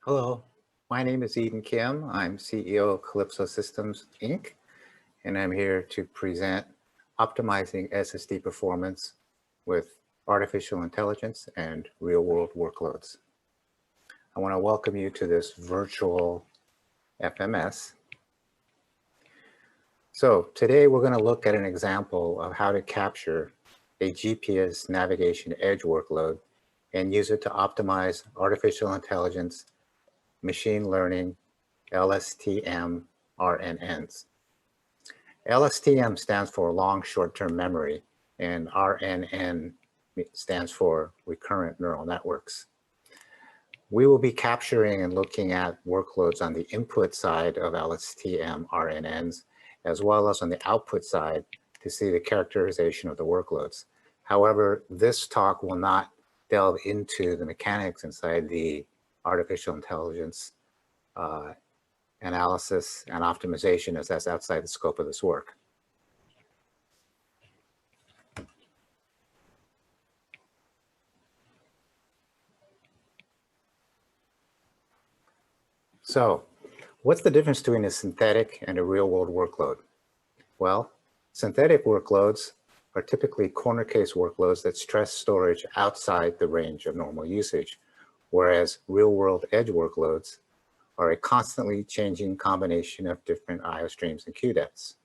Hello, my name is Eden Kim. I'm CEO of Calypso Systems, Inc., and I'm here to present optimizing SSD performance with artificial intelligence and real-world workloads. I want to welcome you to this virtual FMS. So today we're going to look at an example of how to capture a GPS navigation edge workload and use it to optimize artificial intelligence, machine learning, LSTM-ANNs. LSTM stands for long short-term memory, and RNN stands for recurrent neural networks. We will be capturing and looking at workloads on the input side of LSTM-RNNs, as well as on the output side to see the characterization of the workloads. However, this talk will not delve into the mechanics inside the artificial intelligence analysis and optimization, as that's outside the scope of this work. So what's the difference between a synthetic and a real-world workload? Well, synthetic workloads are typically corner case workloads that stress storage outside the range of normal usage, whereas real-world edge workloads are a constantly changing combination of different I/O streams and queue depths.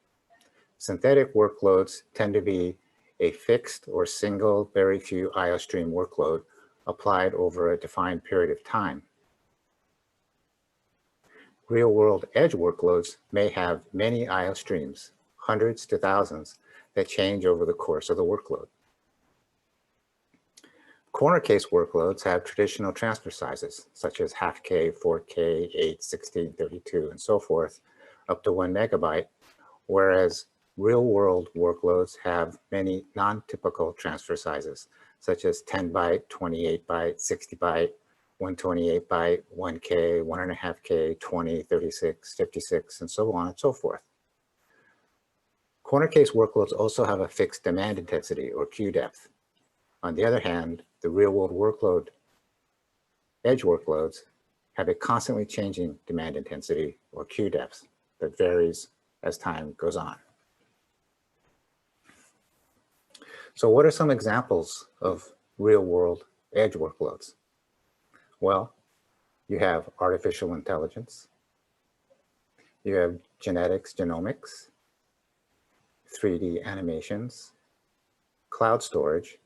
Synthetic workloads tend to be a fixed or single, very few I/O stream workload applied over a defined period of time. Real-world edge workloads may have many I/O streams, hundreds to thousands, that change over the course of the workload. Corner case workloads have traditional transfer sizes, such as half K, 4K, 8, 16, 32, and so forth, up to 1 megabyte, whereas real-world workloads have many non-typical transfer sizes, such as 10 byte, 28 byte, 60 byte, 128 byte, 1K, 1.5K, 20, 36, 56, and so on and so forth. Corner case workloads also have a fixed demand intensity or queue depth. On the other hand, the real-world workload edge workloads have a constantly changing demand intensity or queue depth that varies as time goes on. So what are some examples of real-world edge workloads? Well, you have artificial intelligence, you have genetics, genomics, 3D animations, cloud storage,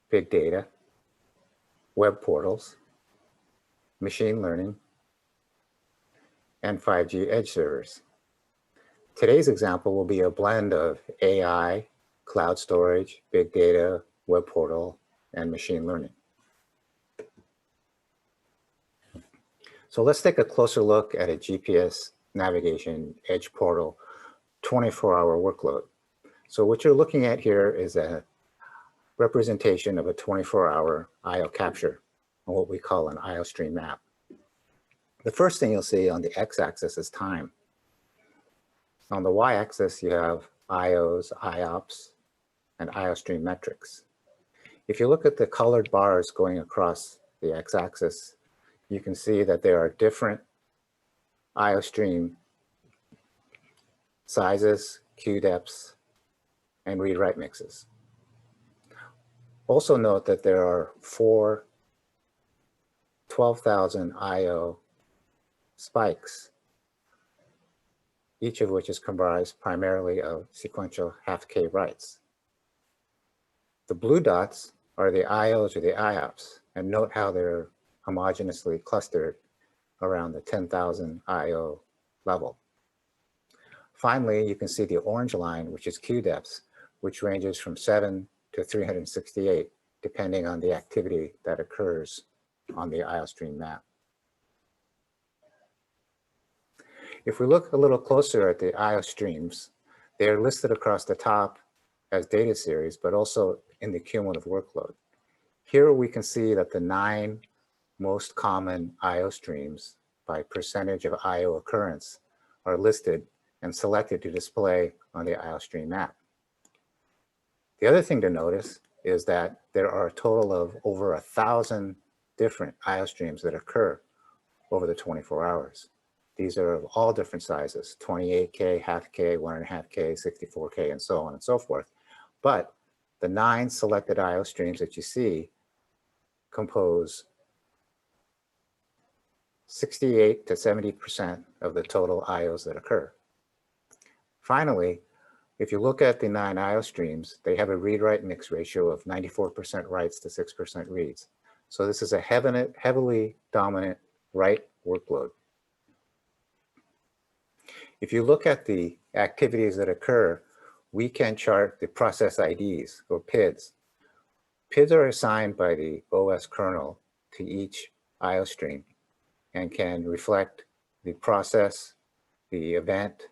big data, web portals, machine learning, and 5G edge servers. Today's example will be a blend of AI, cloud storage, big data, web portal, and machine learning. So let's take a closer look at a GPS navigation edge portal 24-hour workload. So what you're looking at here is a representation of a 24-hour I/O capture, or what we call an I/O stream map. The first thing you'll see on the x-axis is time. On the y-axis, you have IOs, IOPS, and I/O stream metrics. If you look at the colored bars going across the x-axis, you can see that there are different I/O stream sizes, queue depths, and read-write mixes. Also note that there are 4 12,000 I/O spikes, each of which is comprised primarily of sequential half-K writes. The blue dots are the IOs or the IOPS, and note how they're homogeneously clustered around the 10,000 IO level. Finally, you can see the orange line, which is queue depths, which ranges from 7 to 368, depending on the activity that occurs on the I/O stream map. If we look a little closer at the I/O streams, they are listed across the top as data series, but also in the cumulative workload. Here we can see that the 9 most common I/O streams by percentage of I/O occurrence are listed and selected to display on the I/O stream map. The other thing to notice is that there are a total of over 1,000 different I/O streams that occur over the 24 hours. These are of all different sizes, 28K, half K, 1.5K, 64K, and so on and so forth. But the 9 selected IO streams that you see compose 68 to 70% of the total IOs that occur. Finally, if you look at the 9 IO streams, they have a read-write mix ratio of 94% writes to 6% reads. So this is a heavily dominant write workload. If you look at the activities that occur, we can chart the process IDs, or PIDs. PIDs are assigned by the OS kernel to each IO stream and can reflect the process, the event,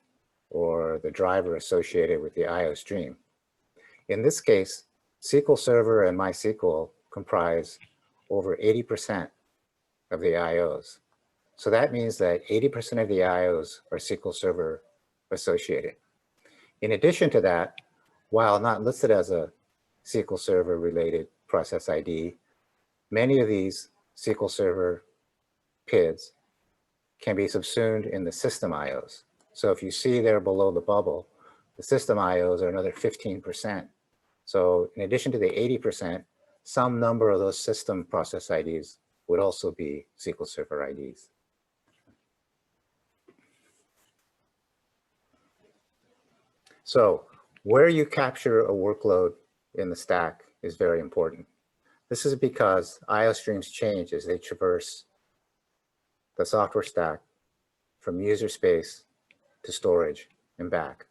or the driver associated with the IO stream. In this case, SQL Server and MySQL comprise over 80% of the IOs. So that means that 80% of the IOs are SQL Server associated. In addition to that, while not listed as a SQL Server related process ID, many of these SQL Server PIDs can be subsumed in the system IOs. So if you see there below the bubble, the system IOs are another 15%. So in addition to the 80%, some number of those system process IDs would also be SQL Server IDs. So where you capture a workload in the stack is very important. This is because IO streams change as they traverse the software stack from user space to storage and back.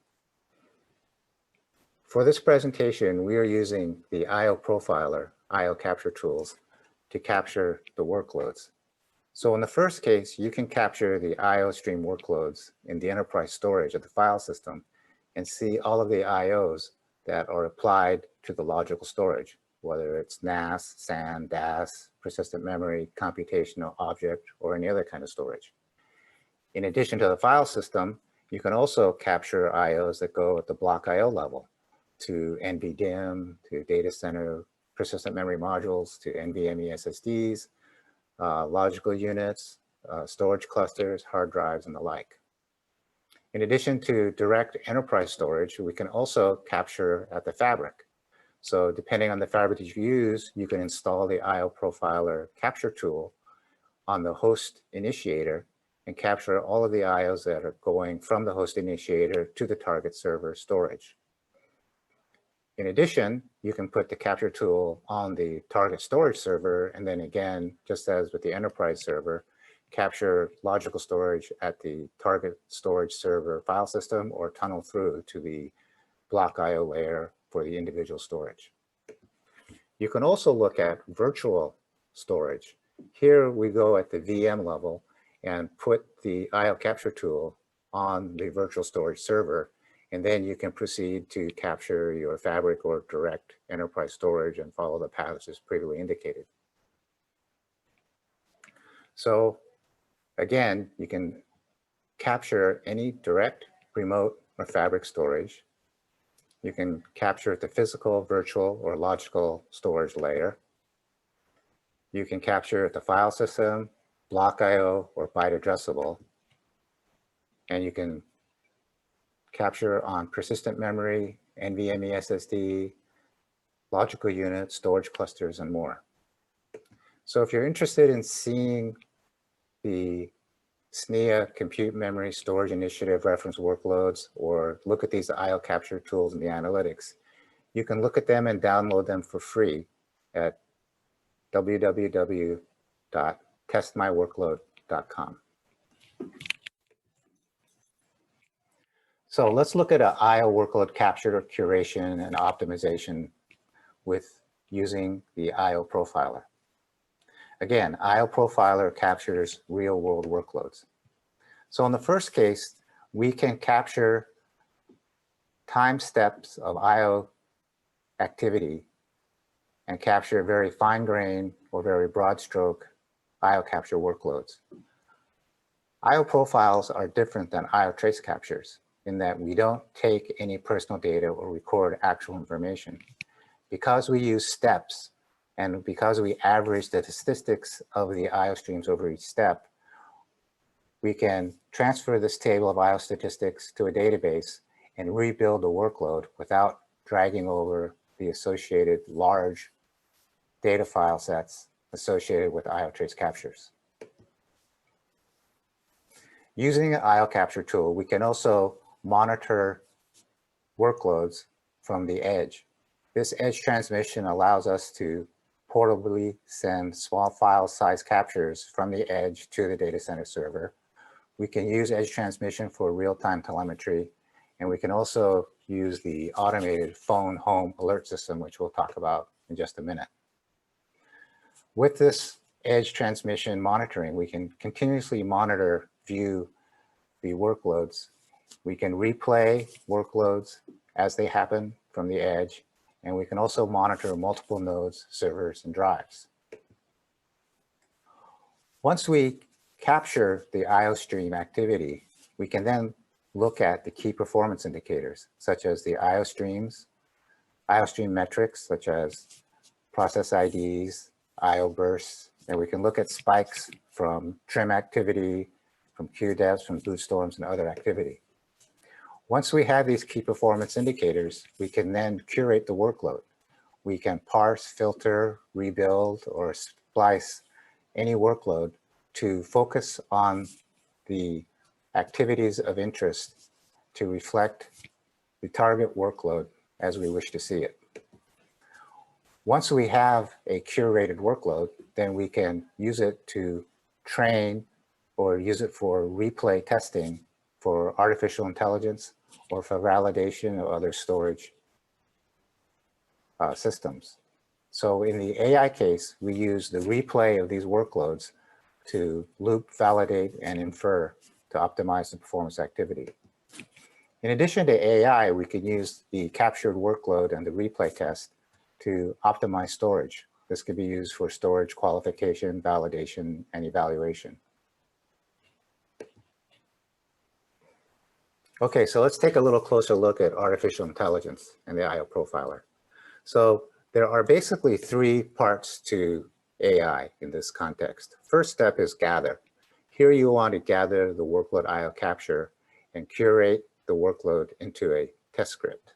For this presentation, we are using the TOProfiler IO capture tools to capture the workloads. So in the first case, you can capture the IO stream workloads in the enterprise storage of the file system and see all of the IOs that are applied to the logical storage, whether it's NAS, SAN, DAS, persistent memory, computational object, or any other kind of storage. In addition to the file system, you can also capture IOs that go at the block IO level to NVDIMM, to data center persistent memory modules, to NVMe SSDs, logical units, storage clusters, hard drives, and the like. In addition to direct enterprise storage, we can also capture at the fabric. So depending on the fabric that you use, you can install the TOProfiler capture tool on the host initiator and capture all of the IOs that are going from the host initiator to the target server storage. In addition, you can put the capture tool on the target storage server, and then again, just as with the enterprise server, capture logical storage at the target storage server file system or tunnel through to the block IO layer for the individual storage. You can also look at virtual storage. Here we go at the VM level and put the IO capture tool on the virtual storage server, and then you can proceed to capture your fabric or direct enterprise storage and follow the paths as previously indicated. So again, you can capture any direct, remote, or fabric storage. You can capture at the physical, virtual, or logical storage layer. You can capture at the file system, block IO, or byte addressable. And you can capture on persistent memory, NVMe SSD, logical units, storage clusters, and more. So if you're interested in seeing the SNIA Compute Memory Storage Initiative reference workloads, or look at these IO capture tools in the analytics, you can look at them and download them for free at www.testmyworkload.com. So let's look at an IO workload capture, curation, and optimization with using the TOProfiler. Again, TOProfiler captures real-world workloads. So in the first case, we can capture time steps of IO activity and capture very fine-grained or very broad-stroke IO capture workloads. IO profiles are different than IO trace captures in that we don't take any personal data or record actual information. Because we use steps, and because we average the statistics of the IO streams over each step, we can transfer this table of IO statistics to a database and rebuild the workload without dragging over the associated large data file sets associated with IO trace captures. Using an IO capture tool, we can also monitor workloads from the edge. This edge transmission allows us to portably send small file size captures from the edge to the data center server. We can use edge transmission for real-time telemetry, and we can also use the automated phone home alert system, which we'll talk about in just a minute. With this edge transmission monitoring, we can continuously view the workloads. We can replay workloads as they happen from the edge, and we can also monitor multiple nodes, servers, and drives. Once we capture the IO stream activity, we can then look at the key performance indicators, such as the IO stream metrics, such as process IDs, IO bursts, and we can look at spikes from trim activity, from queue depths, from boot storms, and other activity. Once we have these key performance indicators, we can then curate the workload. We can parse, filter, rebuild, or splice any workload to focus on the activities of interest to reflect the target workload as we wish to see it. Once we have a curated workload, then we can use it to train or use it for replay testing for artificial intelligence or for validation of other storage systems. So in the AI case, we use the replay of these workloads to loop, validate, and infer to optimize the performance activity. In addition to AI, we can use the captured workload and the replay test to optimize storage. This could be used for storage qualification, validation, and evaluation. Okay, so let's take a little closer look at artificial intelligence and the IO profiler. So there are basically three parts to AI in this context. First step is gather. Here you want to gather the workload IO capture and curate the workload into a test script.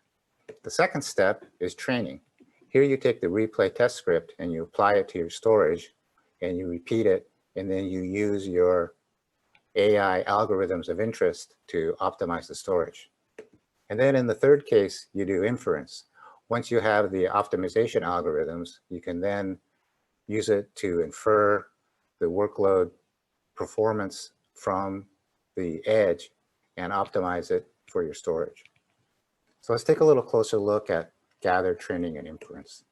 The second step is training. Here you take the replay test script and you apply it to your storage and you repeat it, and then you use your AI algorithms of interest to optimize the storage. And then in the third case, you do inference. Once you have the optimization algorithms, you can then use it to infer the workload performance from the edge and optimize it for your storage. So let's take a little closer look at gather, training, and inference.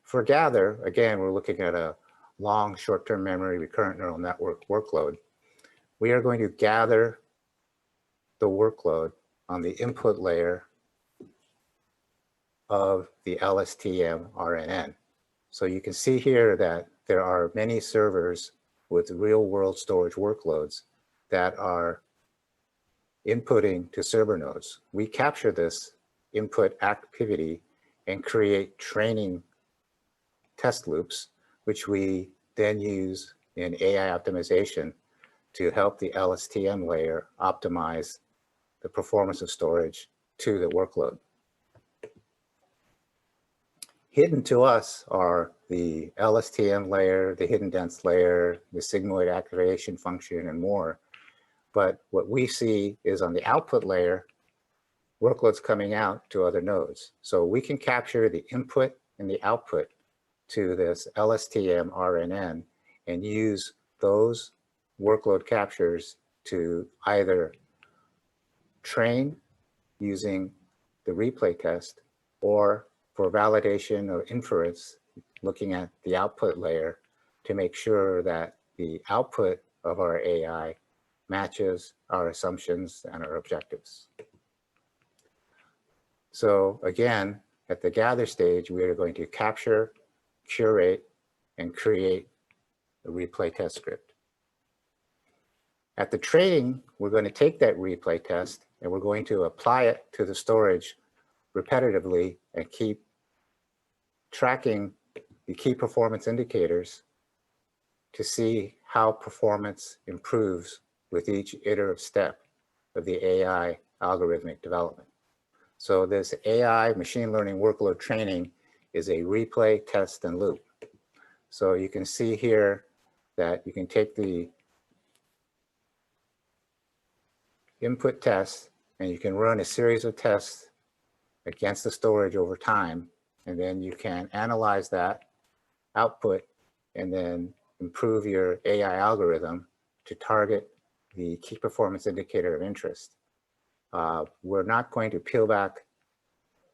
For gather, again, we're looking at a long short-term memory recurrent neural network workload. We are going to gather the workload on the input layer of the LSTM-ANN. So you can see here that there are many servers with real-world storage workloads that are inputting to server nodes. We capture this input activity and create training test loops, which we then use in AI optimization to help the LSTM layer optimize the performance of storage to the workload. Hidden to us are the LSTM layer, the hidden dense layer, the sigmoid activation function, and more. But what we see is on the output layer, workloads coming out to other nodes. So we can capture the input and the output to this LSTM-ANN and use those workload captures to either train using the replay test or for validation or inference, looking at the output layer to make sure that the output of our AI matches our assumptions and our objectives. So again, at the gather stage, we are going to capture, curate, and create a replay test script. At the training, we're going to take that replay test and we're going to apply it to the storage repetitively and keep tracking the key performance indicators to see how performance improves with each iterative step of the AI algorithmic development. So this AI machine learning workload training is a replay, test, and loop. So you can see here that you can take the input test and you can run a series of tests against the storage over time, and then you can analyze that output and then improve your AI algorithm to target the key performance indicator of interest. We're not going to peel back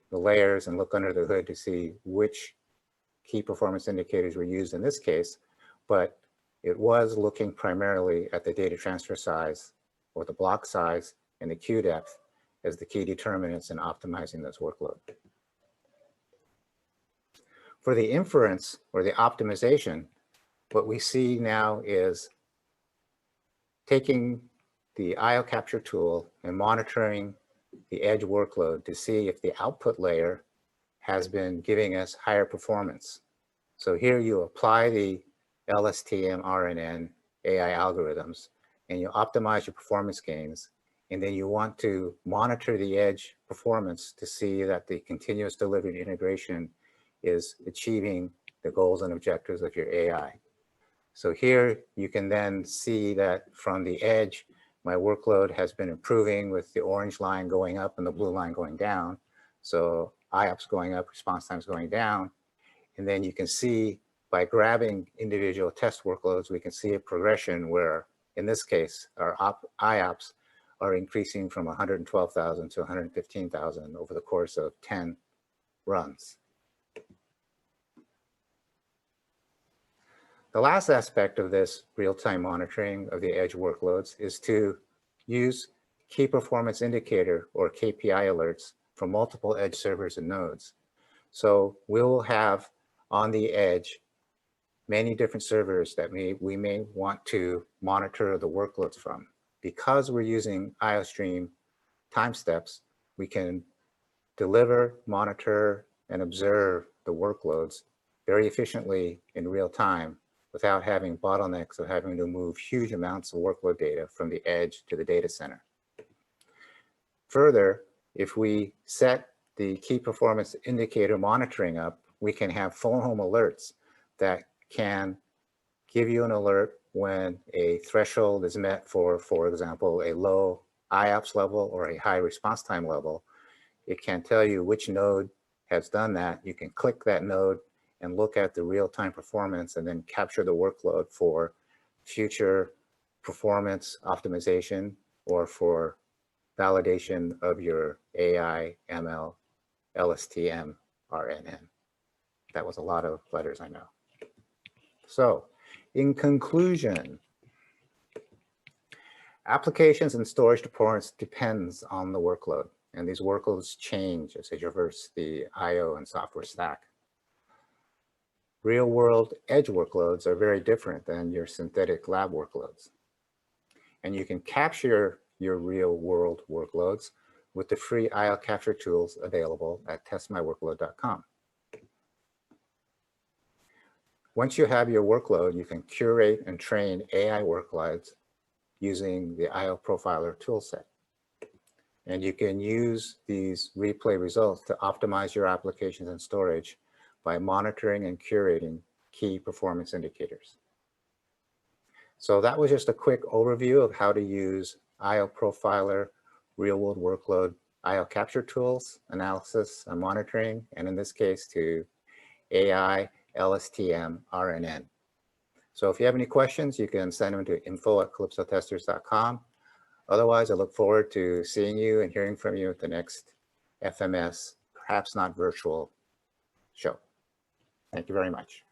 the layers and look under the hood to see which key performance indicators were used in this case, but it was looking primarily at the data transfer size or the block size and the queue depth as the key determinants in optimizing this workload. For the inference or the optimization, what we see now is taking the IO capture tool and monitoring the edge workload to see if the output layer has been giving us higher performance. So here you apply the LSTM-ANN AI algorithms and you optimize your performance gains, and then you want to monitor the edge performance to see that the continuous delivery integration is achieving the goals and objectives of your AI. So here you can then see that from the edge, my workload has been improving with the orange line going up and the blue line going down. So IOPS going up, response times going down. And then you can see by grabbing individual test workloads, we can see a progression where, in this case, our IOPS are increasing from 112,000 to 115,000 over the course of 10 runs. The last aspect of this real-time monitoring of the edge workloads is to use key performance indicator or KPI alerts from multiple edge servers and nodes. So we'll have on the edge many different servers that we may want to monitor the workloads from. Because we're using IOStream time steps, we can deliver, monitor, and observe the workloads very efficiently in real time without having bottlenecks of having to move huge amounts of workload data from the edge to the data center. Further, if we set the key performance indicator monitoring up, we can have phone home alerts that can give you an alert when a threshold is met for example, a low IOPS level or a high response time level. It can tell you which node has done that. You can click that node and look at the real-time performance and then capture the workload for future performance optimization or for validation of your AI, ML, LSTM-ANN. That was a lot of letters, I know. So, in conclusion, applications and storage performance depends on the workload, and these workloads change as they traverse the IO and software stack. Real-world edge workloads are very different than your synthetic lab workloads. And you can capture your real-world workloads with the free IO capture tools available at testmyworkload.com. Once you have your workload, you can curate and train AI workloads using the TOProfiler toolset. And you can use these replay results to optimize your applications and storage by monitoring and curating key performance indicators. So that was just a quick overview of how to use TOProfiler real-world workload IO capture tools, analysis, and monitoring, and in this case to AI LSTM-ANN. So if you have any questions, you can send them to info@calypsotesters.com. Otherwise, I look forward to seeing you and hearing from you at the next FMS, perhaps not virtual, show. Thank you very much.